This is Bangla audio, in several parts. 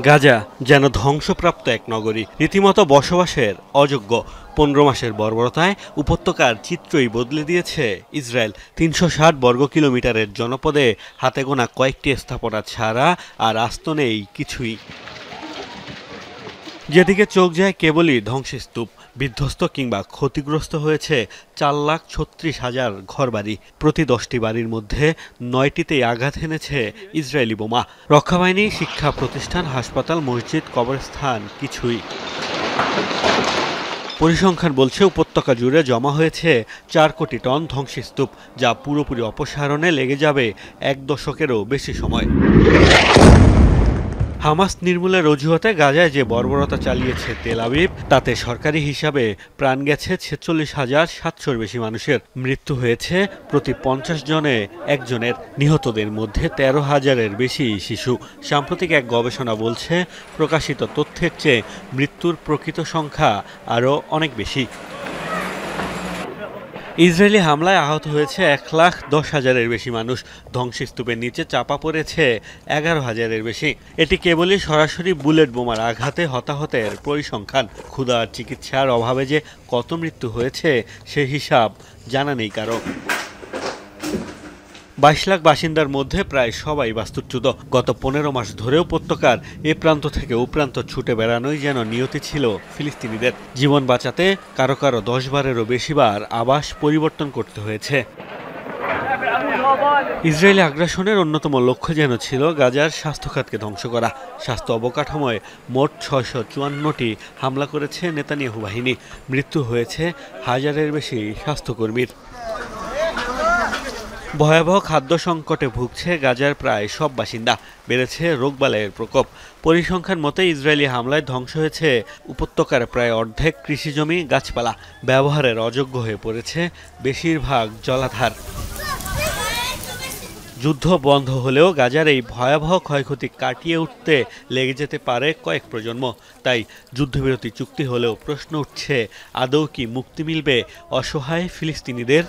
গাজা যেন ধ্বংসপ্রাপ্ত এক নগরী, রীতিমতো বসবাসের অযোগ্য। ১৫ মাসের বর্বরতায় উপত্যকার চিত্রই বদলে দিয়েছে ইসরায়েল। ৩৬০ বর্গ কিলোমিটারের জনপদে হাতে গোনা কয়েকটি স্থাপনা ছাড়া আর আস্ত নেই কিছুই। যেদিকে চোখ যায় কেবলই ধ্বংসস্তূপ। বিধ্বস্ত কিংবা ক্ষতিগ্রস্ত হয়েছে ৪,৩৬,০০০ ঘরবাড়ি। প্রতি ১০টি বাড়ির মধ্যে ৯টিতেই আঘাত হেনেছে ইসরায়েলি বোমা। রক্ষাবাহিনী, শিক্ষা প্রতিষ্ঠান, হাসপাতাল, মসজিদ, কবরস্থান কিছুই। পরিসংখ্যান বলছে উপত্যকা জুড়ে জমা হয়েছে ৪ কোটি টন ধ্বংসস্তূপ, যা পুরোপুরি অপসারণে লেগে যাবে ১ দশকেরও বেশি সময়। হামাস নির্মূলের অজুহাতে গাজায় যে বর্বরতা চালিয়েছে তেল আবিব, তাতে সরকারি হিসাবে প্রাণ গেছে ৪৬,৭০০-র বেশি মানুষের। মৃত্যু হয়েছে প্রতি ৫০ জনে একজনের। নিহতদের মধ্যে ১৩,০০০-এর বেশি শিশু। সাম্প্রতিক এক গবেষণা বলছে, প্রকাশিত তথ্যের চেয়ে মৃত্যুর প্রকৃত সংখ্যা আরও অনেক বেশি। ইসরায়েলি হামলায় আহত হয়েছে ১,১০,০০০-এর বেশি মানুষ। ধ্বংসস্তূপের নিচে চাপা পড়েছে ১১,০০০-এর বেশি। এটি কেবলই সরাসরি বুলেট বোমার আঘাতে হতাহতের পরিসংখ্যান। ক্ষুধা আর চিকিৎসার অভাবে যে কত মৃত্যু হয়েছে সে হিসাব জানা নেই কারো। ২২ লাখ বাসিন্দার মধ্যে প্রায় সবাই বাস্তুচ্যুত। গত ১৫ মাস ধরে উপত্যকার এ প্রান্ত থেকে ও প্রান্ত ছুটে বেড়ানোই যেন নিয়তি ছিল ফিলিস্তিনিদের। জীবন বাঁচাতে কারো কারো ১০ বারেরও বেশিবার আবাস পরিবর্তন করতে হয়েছে। ইসরায়েলি আগ্রাসনের অন্যতম লক্ষ্য যেন ছিল গাজার স্বাস্থ্যখাতকে ধ্বংস করা। স্বাস্থ্য অবকাঠামোয় মোট ৬৫৪টি হামলা করেছে নেতানিয়াহু বাহিনী। মৃত্যু হয়েছে হাজারের বেশি স্বাস্থ্যকর্মীর। ভয়াবহ খাদ্য সংকটে ভুগছে গাজার প্রায় সব বাসিন্দা। বেড়েছে রোগবালাইয়ের প্রকোপ। পরিসংখ্যান মতে ইসরায়েলি হামলায় ধ্বংস হয়েছে উপত্যকার প্রায় অর্ধেক কৃষিজমি, গাছপালা। ব্যবহারের অযোগ্য হয়ে পড়েছে বেশিরভাগ জলাধার। যুদ্ধ বন্ধ হলেও গাজার এই ভয়াবহ ক্ষয়ক্ষতি কাটিয়ে উঠতে লেগে যেতে পারে কয়েক প্রজন্ম। তাই যুদ্ধবিরতি চুক্তি হলেও প্রশ্ন উঠছে, আদৌ কি মুক্তি মিলবে অসহায় ফিলিস্তিনিদের?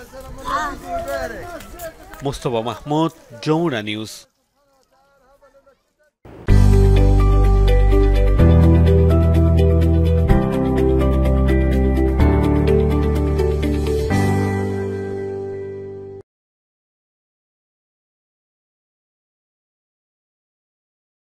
মোস্তফা মাহমুদ, যমুনা নিউজ।